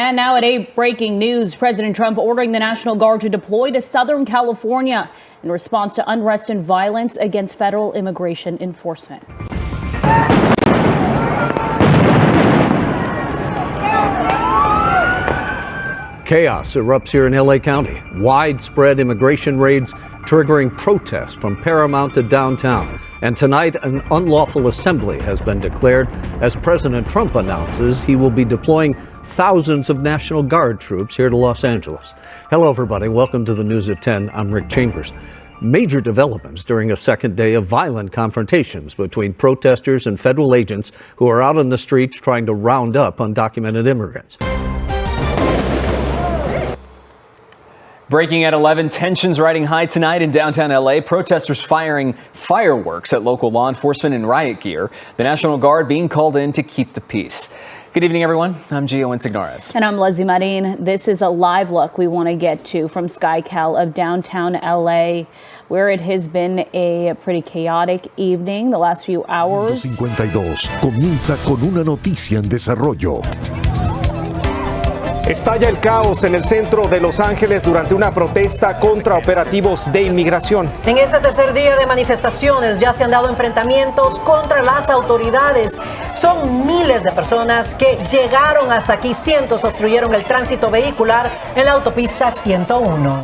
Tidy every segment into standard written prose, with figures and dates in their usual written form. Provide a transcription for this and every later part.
And now at 8, breaking news. President Trump ordering the National Guard to deploy to Southern California in response to unrest and violence against federal immigration enforcement. Chaos erupts here in LA County. Widespread immigration raids triggering protests from Paramount to downtown. And tonight, an unlawful assembly has been declared as President Trump announces he will be deploying thousands of National Guard troops here to Los Angeles. Hello, everybody. Welcome to the News at 10. I'm Rick Chambers. Major developments during a second day of violent confrontations between protesters and federal agents who are out on the streets trying to round up undocumented immigrants. Breaking at 11, tensions riding high tonight in downtown LA. Protesters firing fireworks at local law enforcement in riot gear. The National Guard being called in to keep the peace. Good evening, everyone. I'm Gio Insignares. And I'm Leslie Marin. This is a live look we want to get to from SkyCal of downtown LA, where it has been a pretty chaotic evening the last few hours. 52 comienza con una noticia en desarrollo. Estalla el caos en el centro de Los Ángeles durante una protesta contra operativos de inmigración. En este tercer día de manifestaciones ya se han dado enfrentamientos contra las autoridades. Son miles de personas que llegaron hasta aquí. Cientos obstruyeron el tránsito vehicular en la autopista 101.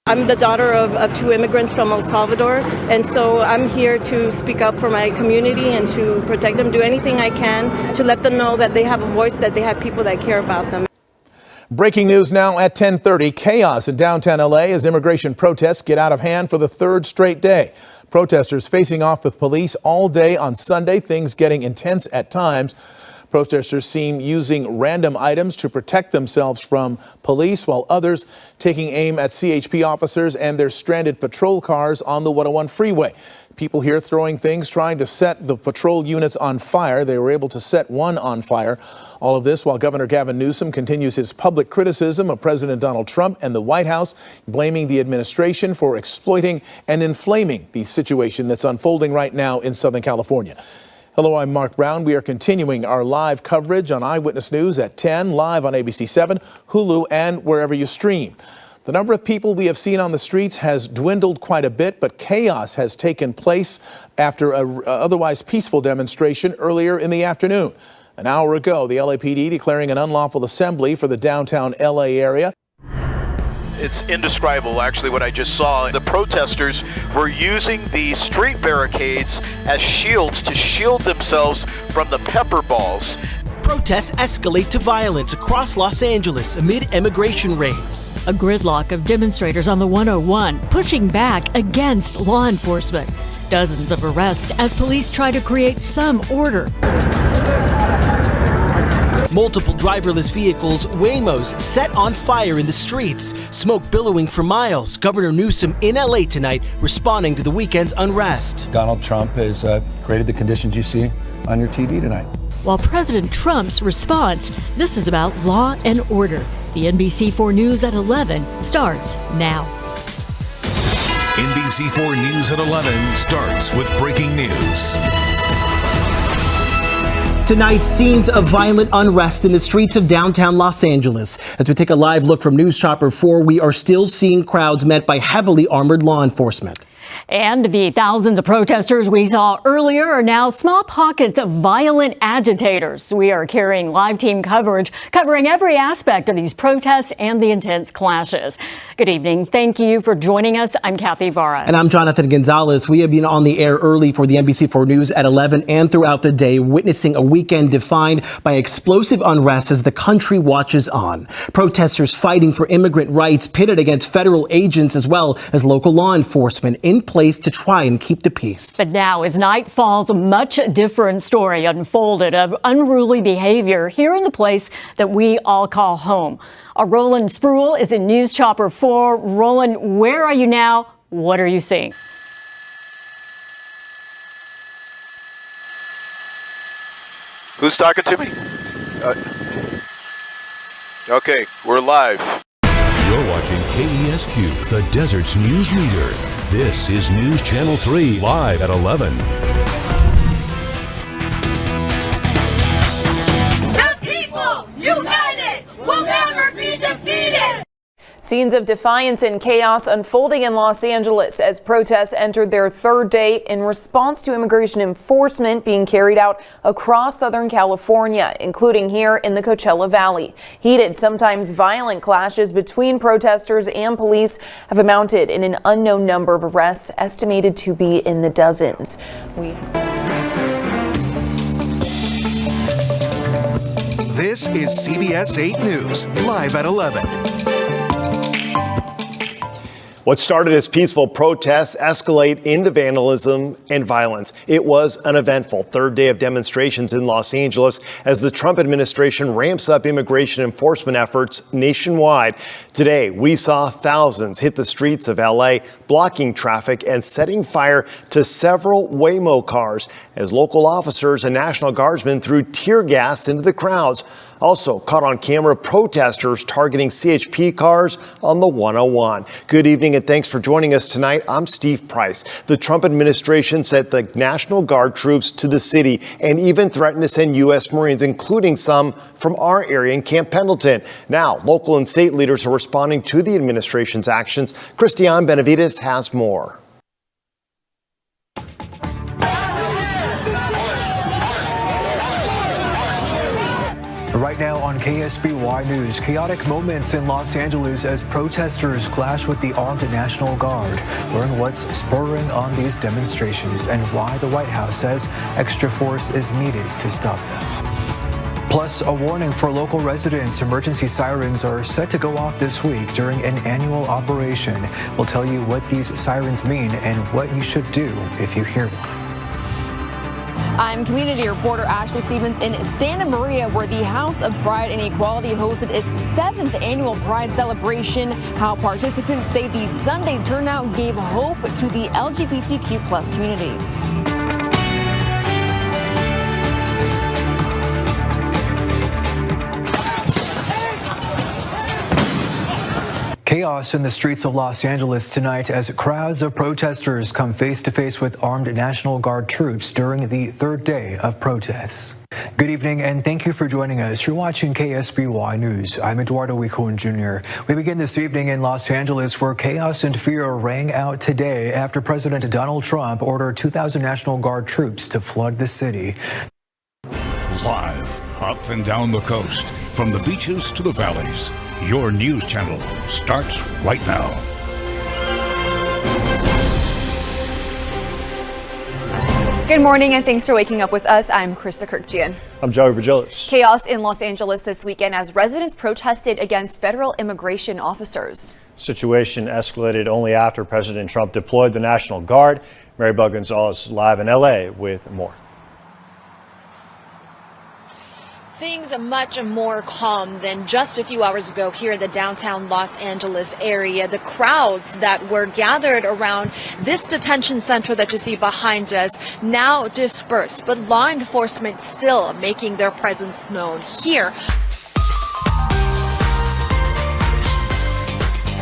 I'm the daughter of two immigrants from El Salvador, and so I'm here to speak up for my community and to protect them, do anything I can to let them know that they have a voice, that they have people that care about them. Breaking news now at 10:30. Chaos in downtown LA as immigration protests get out of hand for the third straight day. Protesters facing off with police all day on Sunday, things getting intense at times. Protesters seen using random items to protect themselves from police, while others taking aim at CHP officers and their stranded patrol cars on the 101 freeway. People here throwing things, trying to set the patrol units on fire. They were able to set one on fire. All of this while Governor Gavin Newsom continues his public criticism of President Donald Trump and the White House, blaming the administration for exploiting and inflaming the situation that's unfolding right now in Southern California. Hello, I'm Mark Brown. We are continuing our live coverage on Eyewitness News at 10, live on ABC 7, Hulu, and wherever you stream. The number of people we have seen on the streets has dwindled quite a bit, but chaos has taken place after an otherwise peaceful demonstration earlier in the afternoon. An hour ago, the LAPD declaring an unlawful assembly for the downtown LA area. It's indescribable, actually, what I just saw. The protesters were using the street barricades as shields to shield themselves from the pepper balls. Protests escalate to violence across Los Angeles amid immigration raids. A gridlock of demonstrators on the 101 pushing back against law enforcement. Dozens of arrests as police try to create some order. Multiple driverless vehicles, Waymos, set on fire in the streets. Smoke billowing for miles. Governor Newsom in LA tonight responding to the weekend's unrest. Donald Trump has created the conditions you see on your TV tonight. While President Trump's response, this is about law and order. The NBC4 News at 11 starts now. NBC4 News at 11 starts with breaking news. Tonight, scenes of violent unrest in the streets of downtown Los Angeles. As we take a live look from News Chopper 4, we are still seeing crowds met by heavily armored law enforcement. And the thousands of protesters we saw earlier are now small pockets of violent agitators. We are carrying live team coverage covering every aspect of these protests and the intense clashes. Good evening. Thank you for joining us. I'm Kathy Vara. And I'm Jonathan Gonzalez. We have been on the air early for the NBC4 News at 11 and throughout the day, witnessing a weekend defined by explosive unrest as the country watches on. Protesters fighting for immigrant rights pitted against federal agents as well as local law enforcement in place to try and keep the peace. But now, as night falls, a much different story unfolded of unruly behavior here in the place that we all call home. Our Roland Spruill is in News Chopper 4. Roland, where are you now? What are you seeing? Who's talking to me? Okay, we're live. You're watching KESQ, the Desert's news leader. This is News Channel 3, live at 11. The people, you Scenes of defiance and chaos unfolding in Los Angeles as protests entered their third day in response to immigration enforcement being carried out across Southern California, including here in the Coachella Valley. Heated, sometimes violent clashes between protesters and police have amounted in an unknown number of arrests, estimated to be in the dozens. This is CBS 8 News, live at 11. What started as peaceful protests escalate into vandalism and violence. It was an eventful third day of demonstrations in Los Angeles as the Trump administration ramps up immigration enforcement efforts nationwide. Today, we saw thousands hit the streets of LA, blocking traffic and setting fire to several Waymo cars as local officers and National Guardsmen threw tear gas into the crowds. Also caught on camera, protesters targeting CHP cars on the 101. Good evening and thanks for joining us tonight. I'm Steve Price. The Trump administration sent the National Guard troops to the city and even threatened to send U.S. Marines, including some from our area in Camp Pendleton. Now, local and state leaders are responding to the administration's actions. Christiane Benavides has more. Right now on KSBY News, chaotic moments in Los Angeles as protesters clash with the armed National Guard. Learn what's spurring on these demonstrations and why the White House says extra force is needed to stop them. Plus, a warning for local residents. Emergency sirens are set to go off this week during an annual operation. We'll tell you what these sirens mean and what you should do if you hear one. I'm community reporter Ashley Stevens in Santa Maria, where the House of Pride and Equality hosted its 7th annual Pride celebration. How participants say the Sunday turnout gave hope to the LGBTQ+ community. Chaos in the streets of Los Angeles tonight as crowds of protesters come face to face with armed National Guard troops during the third day of protests. Good evening and thank you for joining us. You're watching KSBY News. I'm Eduardo Wicon Jr. We begin this evening in Los Angeles, where chaos and fear rang out today after President Donald Trump ordered 2,000 National Guard troops to flood the city. Live up and down the coast, from the beaches to the valleys, your news channel starts right now. Good morning and thanks for waking up with us. I'm Krista Kirkjian. I'm Joey Virgilis. Chaos in Los Angeles this weekend as residents protested against federal immigration officers. Situation escalated only after President Trump deployed the National Guard. Mary Bell Gonzalez live in LA with more. Things are much more calm than just a few hours ago here in the downtown Los Angeles area. The crowds that were gathered around this detention center that you see behind us now dispersed, but law enforcement still making their presence known here.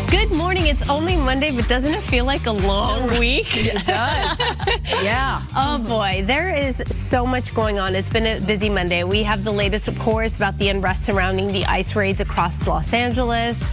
Good morning. It's only Monday, but doesn't it feel like a long week? It does. Yeah. Oh boy, there is so much going on. It's been a busy Monday. We have the latest, of course, about the unrest surrounding the ICE raids across Los Angeles.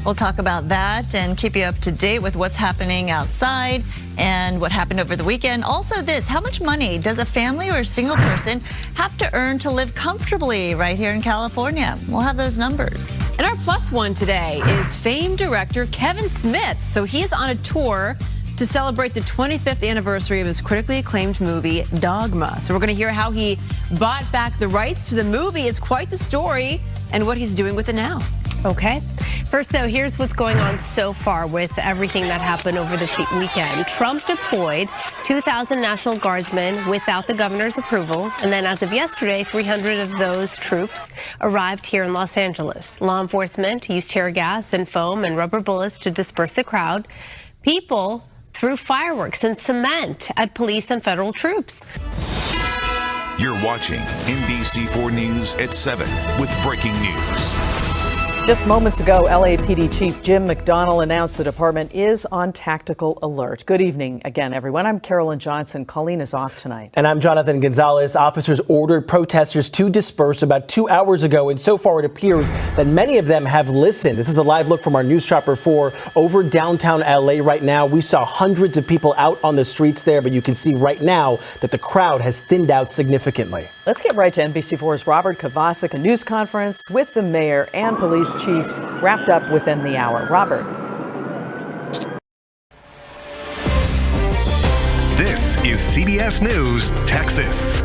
We'll talk about that and keep you up to date with what's happening outside and what happened over the weekend. Also this, how much money does a family or a single person have to earn to live comfortably right here in California? We'll have those numbers. And our plus one today is famed director Kevin Smith. So he's on a tour to celebrate the 25th anniversary of his critically acclaimed movie, Dogma. So we're going to hear how he bought back the rights to the movie. It's quite the story and what he's doing with it now. Okay. First, though, here's what's going on so far with everything that happened over the weekend. Trump deployed 2,000 National Guardsmen without the governor's approval. And then as of yesterday, 300 of those troops arrived here in Los Angeles. Law enforcement used tear gas and foam and rubber bullets to disperse the crowd. People threw fireworks and cement at police and federal troops. You're watching NBC4 News at 7 with breaking news. Just moments ago, LAPD Chief Jim McDonnell announced the department is on tactical alert. Good evening again, everyone. I'm Carolyn Johnson. Colleen is off tonight. And I'm Jonathan Gonzalez. Officers ordered protesters to disperse about 2 hours ago, and so far it appears that many of them have listened. This is a live look from our News Chopper 4 over downtown LA right now. We saw hundreds of people out on the streets there, but you can see right now that the crowd has thinned out significantly. Let's get right to NBC4's Robert Kovacic, a news conference with the mayor and police chief wrapped up within the hour. Robert. This is CBS News, Texas.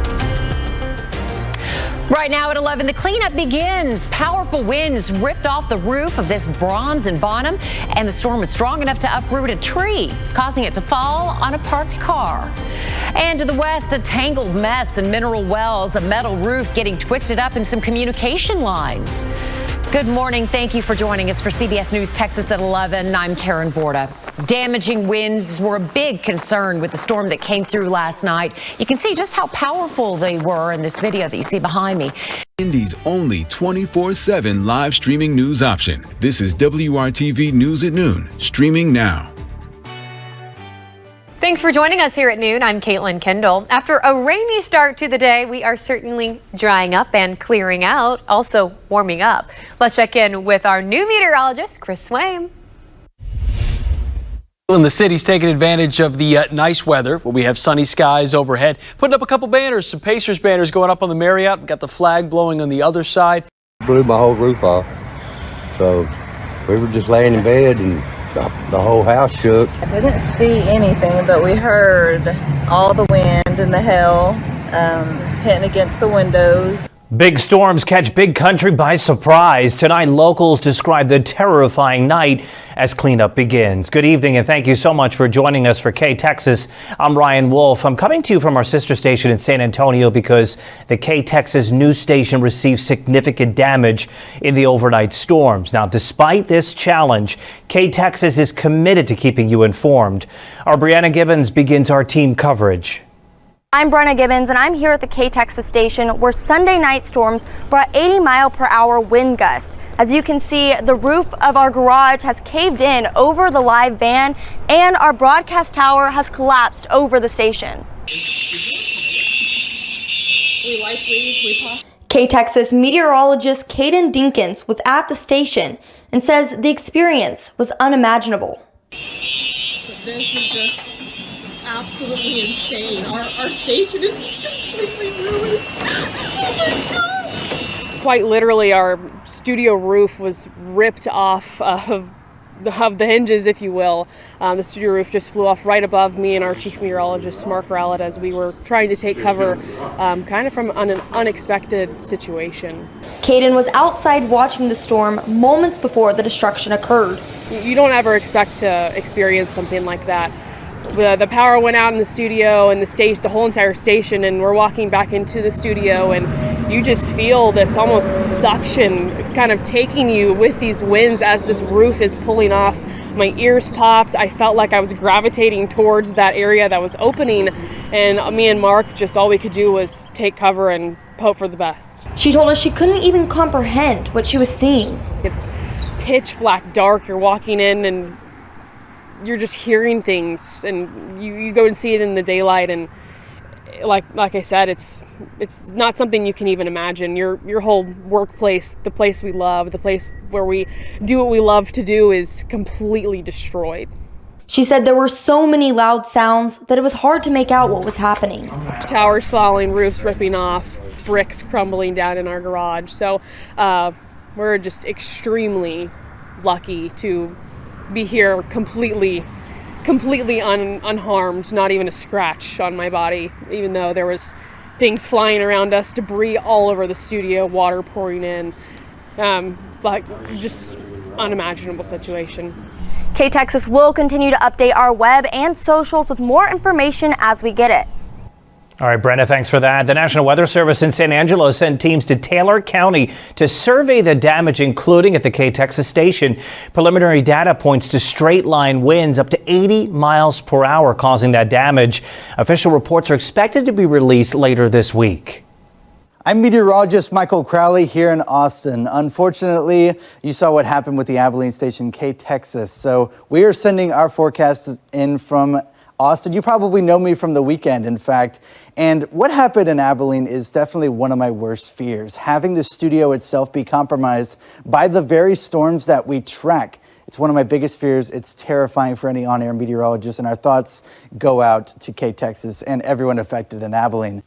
Right now at 11, the cleanup begins. Powerful winds ripped off the roof of this Brahms in Bonham, and the storm was strong enough to uproot a tree, causing it to fall on a parked car. And to the west, a tangled mess in Mineral Wells, a metal roof getting twisted up in some communication lines. Good morning. Thank you for joining us for CBS News Texas at 11. I'm Karen Borda. Damaging winds were a big concern with the storm that came through last night. You can see just how powerful they were in this video that you see behind me. Indy's only 24/7 live streaming news option. This is WRTV News at Noon, streaming now. Thanks for joining us here at noon. I'm Caitlin Kendall. After a rainy start to the day, we are certainly drying up and clearing out, also warming up. Let's check in with our new meteorologist, Chris Swaim. The city's taking advantage of the nice weather. We have sunny skies overhead. Putting up a couple banners, some Pacers banners going up on the Marriott. We've got the flag blowing on the other side. Blew my whole roof off. So we were just laying in bed and the whole house shook. I didn't see anything, but we heard all the wind and the hail hitting against the windows. Big storms catch big country by surprise. Tonight, locals describe the terrifying night as cleanup begins. Good evening, and thank you so much for joining us for K-Texas. I'm Ryan Wolf. I'm coming to you from our sister station in San Antonio because the K-Texas news station received significant damage in the overnight storms. Now, despite this challenge, K-Texas is committed to keeping you informed. Our Brianna Gibbons begins our team coverage. I'm Brenna Gibbons, and I'm here at the K-Texas station where Sunday night storms brought 80-mile-per-hour wind gusts. As you can see, the roof of our garage has caved in over the live van, and our broadcast tower has collapsed over the station. K-Texas meteorologist Caden Dinkins was at the station and says the experience was unimaginable. This is just absolutely insane. Our station is just completely ruined. Oh my God! Quite literally, our studio roof was ripped off of the hinges, if you will. The studio roof just flew off right above me and our chief meteorologist, Mark Rowlett, as we were trying to take cover kind of from an unexpected situation. Caden was outside watching the storm moments before the destruction occurred. You don't ever expect to experience something like that. The power went out in the studio and the whole entire station, and we're walking back into the studio, and you just feel this almost suction kind of taking you with these winds as this roof is pulling off. My ears popped. I felt like I was gravitating towards that area that was opening, and me and Mark, just all we could do was take cover and hope for the best. She told us she couldn't even comprehend what she was seeing. It's pitch black dark. You're walking in and you're just hearing things, and you go and see it in the daylight, and like I said, it's not something you can even imagine. Your whole workplace, the place we love, the place where we do what we love to do, is completely destroyed. She said there were so many loud sounds that it was hard to make out what was happening. Towers falling, roofs ripping off, bricks crumbling down in our garage. So we're just extremely lucky to be here completely unharmed, not even a scratch on my body, even though there was things flying around us, debris all over the studio, water pouring in, like just unimaginable situation. K-Texas will continue to update our web and socials with more information as we get it. All right, Brenda, thanks for that. The National Weather Service in San Angelo sent teams to Taylor County to survey the damage, including at the K-Texas station. Preliminary data points to straight line winds up to 80 miles per hour causing that damage. Official reports are expected to be released later this week. I'm meteorologist Michael Crowley here in Austin. Unfortunately, you saw what happened with the Abilene station K-Texas. So we are sending our forecasts in from Austin. You probably know me from the weekend, in fact. And what happened in Abilene is definitely one of my worst fears. Having the studio itself be compromised by the very storms that we track. It's one of my biggest fears. It's terrifying for any on-air meteorologist, and our thoughts go out to K-Texas and everyone affected in Abilene.